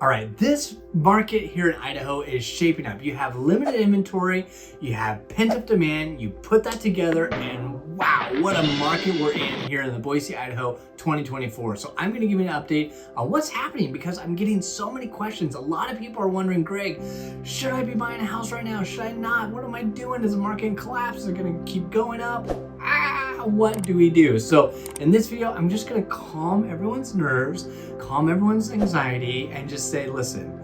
All right, this market here in Idaho is shaping up. You have limited inventory, you have pent-up demand, you put that together, and wow, what a market we're in here in the Boise, Idaho 2024. So I'm gonna give you an update on what's happening because I'm getting so many questions. A lot of people are wondering, Greg, should I be buying a house right now? Should I not? What am I doing? Is the market collapse? Is it gonna keep going up? What do we do? So in this video, I'm just gonna calm everyone's nerves, calm everyone's anxiety, and just say, listen,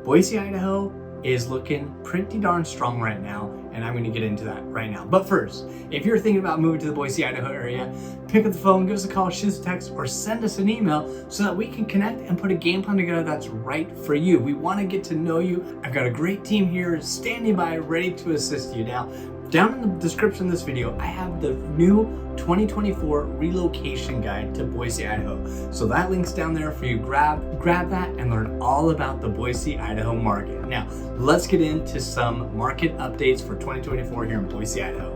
Boise, Idaho is looking pretty darn strong right now, and I'm gonna get into that right now. But first, if you're thinking about moving to the Boise, Idaho area, pick up the phone, give us a call, shoot us a text, or send us an email so that we can connect and put a game plan together that's right for you. We wanna get to know you. I've got a great team here standing by, ready to assist you. Now, down in the description of this video, I have the new 2024 relocation guide to Boise, Idaho. So that link's down there for you. Grab that and learn all about the Boise, Idaho market. Now, let's get into some market updates for 2024 here in Boise, Idaho.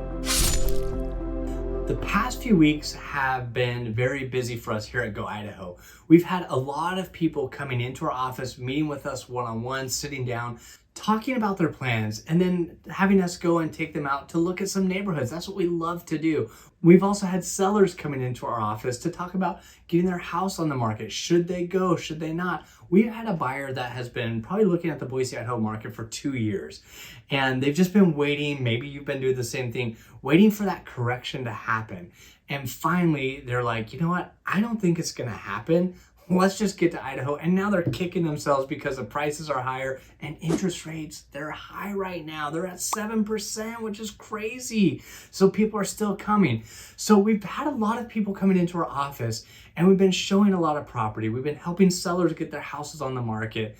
The past few weeks have been very busy for us here at Go Idaho. We've had a lot of people coming into our office, meeting with us one-on-one, sitting down, talking about their plans, and then having us go and take them out to look at some neighborhoods. That's what we love to do. We've also had sellers coming into our office to talk about getting their house on the market. Should they go? Should they not? We've had a buyer that has been probably looking at the Boise, Idaho market for 2 years, and they've just been waiting. Maybe you've been doing the same thing, waiting for that correction to happen. And finally, they're like, you know what? I don't think it's gonna happen. Let's just get to Idaho. And now they're kicking themselves because the prices are higher and interest rates, they're high right now. They're at 7%, which is crazy. So people are still coming. So we've had a lot of people coming into our office and we've been showing a lot of property. We've been helping sellers get their houses on the market.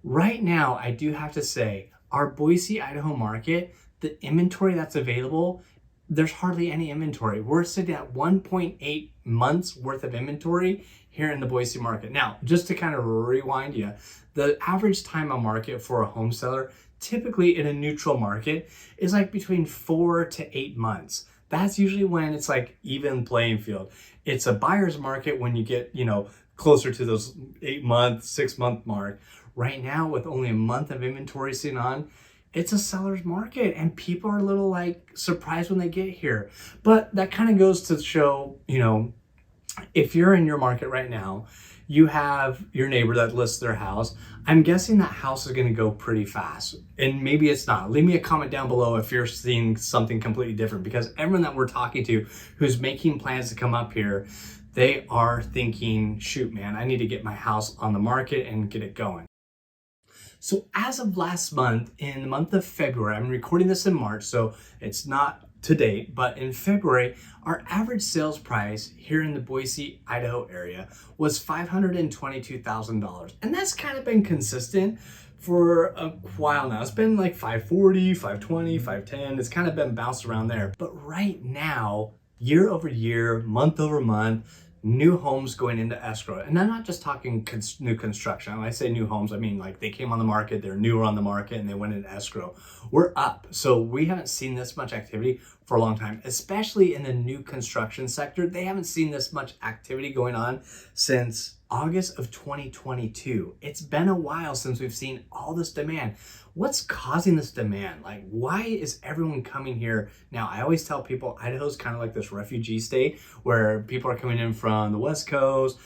Right now, I do have to say, our Boise, Idaho market, the inventory that's available, there's hardly any inventory. We're sitting at 1.8 months worth of inventory here in the Boise market. Now, just to kind of rewind you, the average time on market for a home seller, typically in a neutral market, is like between 4 to 8 months. That's usually when it's like even playing field. It's a buyer's market when you get, closer to those 8-month, 6-month mark. Right now, with only a month of inventory sitting on, it's a seller's market and people are a little like surprised when they get here. But that kind of goes to show, if you're in your market right now, you have your neighbor that lists their house. I'm guessing that house is going to go pretty fast, and maybe it's not. Leave me a comment down below if you're seeing something completely different, because everyone that we're talking to who's making plans to come up here, they are thinking, shoot, man, I need to get my house on the market and get it going. So as of last month, in the month of February, I'm recording this in March, so it's not to date, but in February, our average sales price here in the Boise, Idaho area was $522,000. And that's kind of been consistent for a while now. It's been like 540, 520, 510. It's kind of been bounced around there. But right now, year over year, month over month, new homes going into escrow. And I'm not just talking new construction. When I say new homes, I mean like they came on the market, they're newer on the market, and they went into escrow. We're up. So we haven't seen this much activity for a long time, especially in the new construction sector. They haven't seen this much activity going on since August of 2022. It's been a while since we've seen all this demand. What's causing this demand? Like, why is everyone coming here now? I always tell people Idaho's kind of like this refugee state where people are coming in from the West Coast,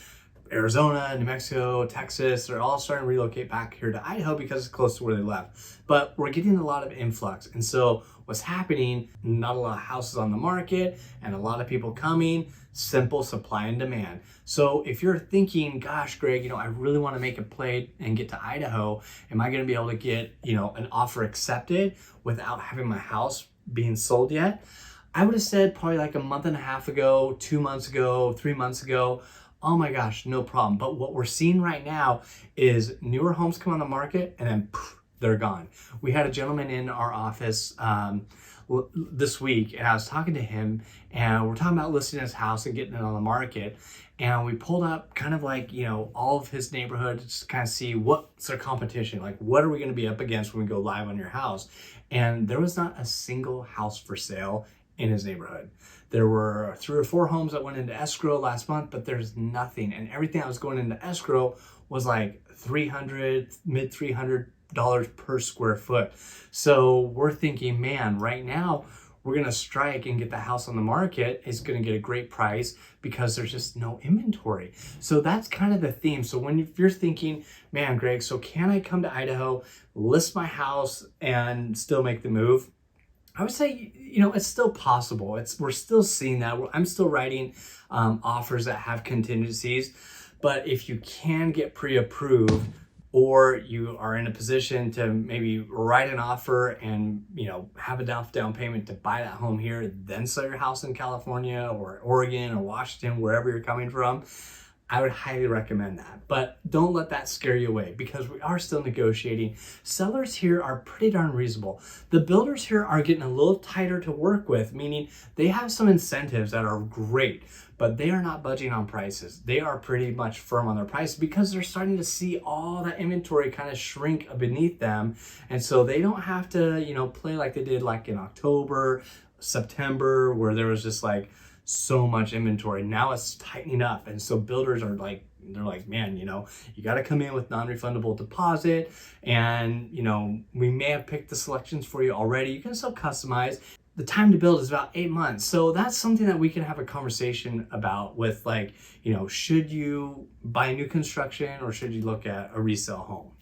Arizona, New Mexico, Texas. They're all starting to relocate back here to Idaho because it's close to where they left. But we're getting a lot of influx. And so what's happening, not a lot of houses on the market and a lot of people coming, simple supply and demand. So if you're thinking, gosh, Greg, I really want to make a play and get to Idaho, am I going to be able to get, an offer accepted without having my house being sold yet? I would have said probably like a month and a half ago, 2 months ago, 3 months ago, oh my gosh, no problem. But what we're seeing right now is newer homes come on the market and then poof, they're gone. We had a gentleman in our office this week, and I was talking to him, and we're talking about listing his house and getting it on the market. And we pulled up kind of like, all of his neighborhood just to kind of see what's their competition. Like, what are we going to be up against when we go live on your house? And there was not a single house for sale in his neighborhood. There were 3 or 4 homes that went into escrow last month, but there's nothing. And everything that was going into escrow was like 300, mid $300 per square foot. So we're thinking, man, right now we're gonna strike and get the house on the market. It's gonna get a great price because there's just no inventory. So that's kind of the theme. So if you're thinking, man, Greg, so can I come to Idaho, list my house and still make the move? I would say, it's still possible. We're still seeing that. I'm still writing offers that have contingencies, but if you can get pre-approved, or you are in a position to maybe write an offer and have enough down payment to buy that home here, then sell your house in California or Oregon or Washington, wherever you're coming from, I would highly recommend that. But don't let that scare you away, because we are still negotiating. Sellers here are pretty darn reasonable. The builders here are getting a little tighter to work with, meaning they have some incentives that are great, but they are not budging on prices. They are pretty much firm on their price because they're starting to see all that inventory kind of shrink beneath them. And so they don't have to, play like they did like in October, September, where there was just like so much inventory. Now it's tightening up. And so builders are like, they're like, man, you got to come in with non-refundable deposit. And, we may have picked the selections for you already. You can still customize. The time to build is about 8 months. So that's something that we can have a conversation about with, like, should you buy new construction or should you look at a resale home?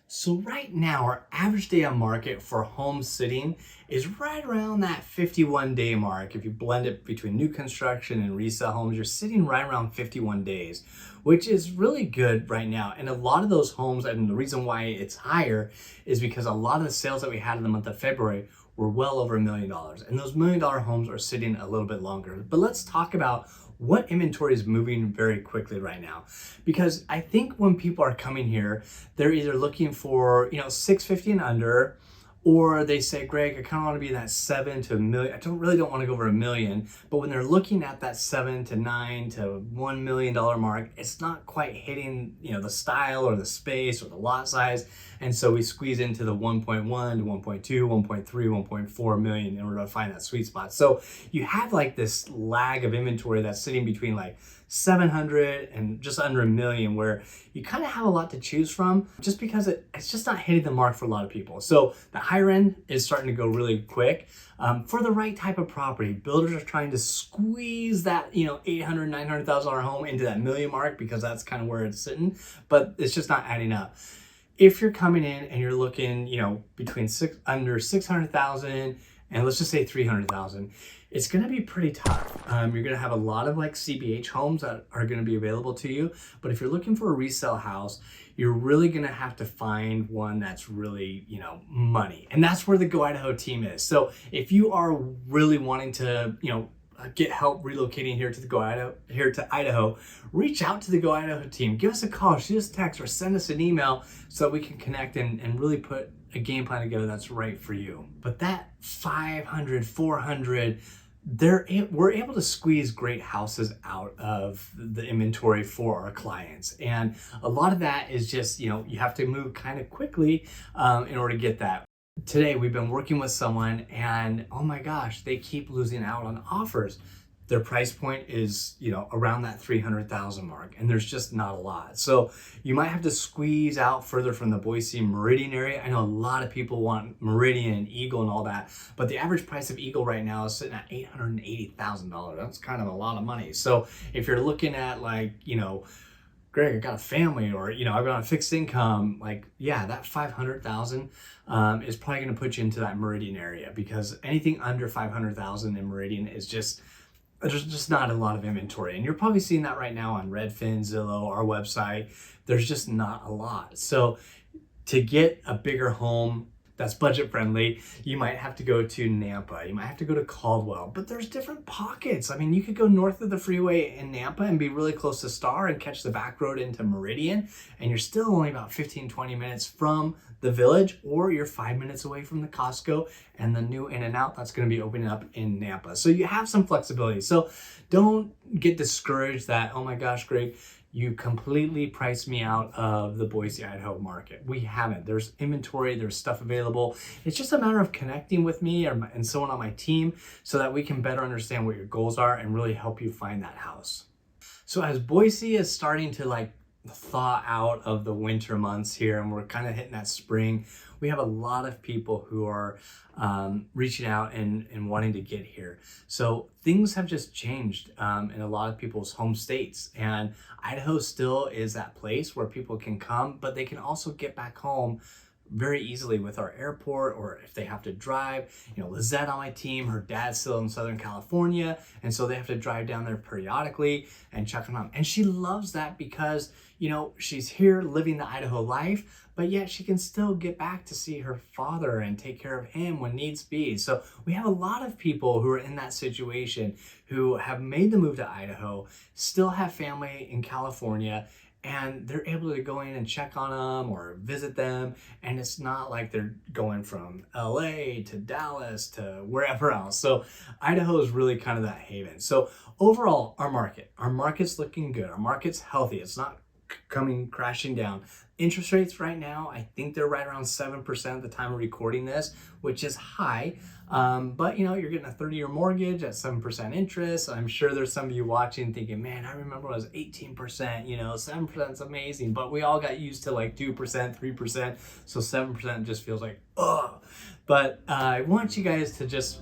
So right now, our average day on market for home sitting is right around that 51-day mark. If you blend it between new construction and resale homes, you're sitting right around 51 days, which is really good right now. And a lot of those homes, and the reason why it's higher is because a lot of the sales that we had in the month of February were well over $1 million. And those $1 million homes are sitting a little bit longer. But let's talk about what inventory is moving very quickly right now. Because I think when people are coming here, they're either looking for, 650 and under, or they say, Greg, I kind of want to be in that 7 to $1 million. I don't want to go over $1 million, but when they're looking at that 7 to 9 to $1 million mark, it's not quite hitting, the style or the space or the lot size. And so we squeeze into the 1.1 to 1.2, 1.3, 1.4 million in order to find that sweet spot. So you have like this lag of inventory that's sitting between like 700 and just under $1 million, where you kind of have a lot to choose from just because it's just not hitting the mark for a lot of people. So the higher end is starting to go really quick. For the right type of property, builders are trying to squeeze that, $800,000, $900,000 home into that $1 million mark, because that's kind of where it's sitting, but it's just not adding up. If you're coming in and you're looking, between under 600,000 and let's just say 300,000, it's going to be pretty tough. You're going to have a lot of like CBH homes that are going to be available to you. But if you're looking for a resale house, you're really going to have to find one that's really, money. And that's where the Go Idaho team is. So if you are really wanting to, get help relocating here to Idaho, reach out to the Go Idaho team. Give us a call, shoot us a text, or send us an email so we can connect and really put a game plan together that's right for you. But that 500, 400, we're able to squeeze great houses out of the inventory for our clients. And a lot of that is just, you have to move kind of quickly in order to get that. Today, we've been working with someone and oh my gosh, they keep losing out on offers. Their price point is, around that 300,000 mark, and there's just not a lot. So you might have to squeeze out further from the Boise Meridian area. I know a lot of people want Meridian and Eagle and all that, but the average price of Eagle right now is sitting at $880,000. That's kind of a lot of money. So if you're looking at like, Greg, I got a family, or I've got a fixed income, that 500,000 is probably going to put you into that Meridian area, because anything under 500,000 in Meridian is there's just not a lot of inventory. And you're probably seeing that right now on Redfin, Zillow, our website. There's just not a lot. So to get a bigger home that's budget friendly, you might have to go to Nampa, you might have to go to Caldwell, but there's different pockets. I mean, you could go north of the freeway in Nampa and be really close to Star and catch the back road into Meridian, and you're still only about 15, 20 minutes from the village, or you're 5 minutes away from the Costco and the new In-N-Out that's going to be opening up in Nampa. So you have some flexibility. So don't get discouraged that, oh my gosh, Greg, you completely priced me out of the Boise, Idaho market. We haven't. There's inventory, there's stuff available. It's just a matter of connecting with me and someone on my team so that we can better understand what your goals are and really help you find that house. So as Boise is starting to thaw out of the winter months here and we're kind of hitting that spring, we have a lot of people who are reaching out and wanting to get here. So things have just changed in a lot of people's home states, and Idaho still is that place where people can come, but they can also get back home very easily with our airport, or if they have to drive. You know, Lizette on my team, her dad's still in Southern California, and so they have to drive down there periodically and check on them. And she loves that because, you know, she's here living the Idaho life, but yet she can still get back to see her father and take care of him when needs be. So we have a lot of people who are in that situation who have made the move to Idaho, still have family in California, and they're able to go in and check on them or visit them. And it's not like they're going from LA to Dallas to wherever else. So Idaho is really kind of that haven. So overall, our market's looking good. Our market's healthy. It's not coming crashing down. Interest rates right now, I think they're right around 7% at the time of recording this, which is high. But you know, you're getting a 30-year mortgage at 7% interest. I'm sure there's some of you watching thinking, man, I remember it was 18%, you know, 7% is amazing. But we all got used to like 2%, 3%. So 7% just feels like, ugh. But I want you guys to just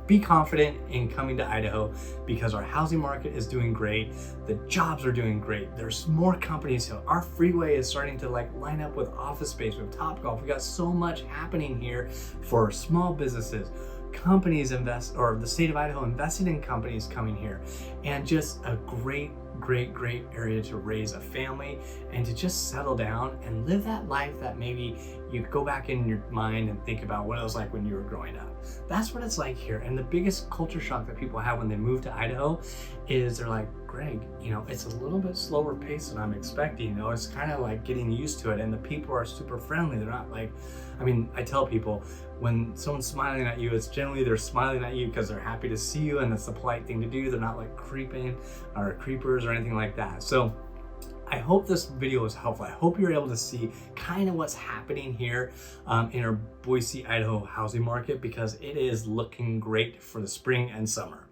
be confident in coming to Idaho because our housing market is doing great. The jobs are doing great. There's more companies. So our freeway is starting to like line up with office space, with Topgolf. We got so much happening here for small businesses. Companies invest, or the state of Idaho invested in companies coming here, and just a great area to raise a family and to just settle down and live that life that maybe you go back in your mind and think about what it was like when you were growing up. That's what it's like here. And the biggest culture shock that people have when they move to Idaho is they're like, Greg, you know, it's a little bit slower pace than I'm expecting. You know, it's kind of like getting used to it, and the people are super friendly. They're not like, I mean, I tell people when someone's smiling at you, it's generally they're smiling at you because they're happy to see you, and that's the polite thing to do. They're not like creeping or creepers or anything like that. So I hope this video was helpful. I hope you're able to see kind of what's happening here in our Boise, Idaho housing market, because it is looking great for the spring and summer.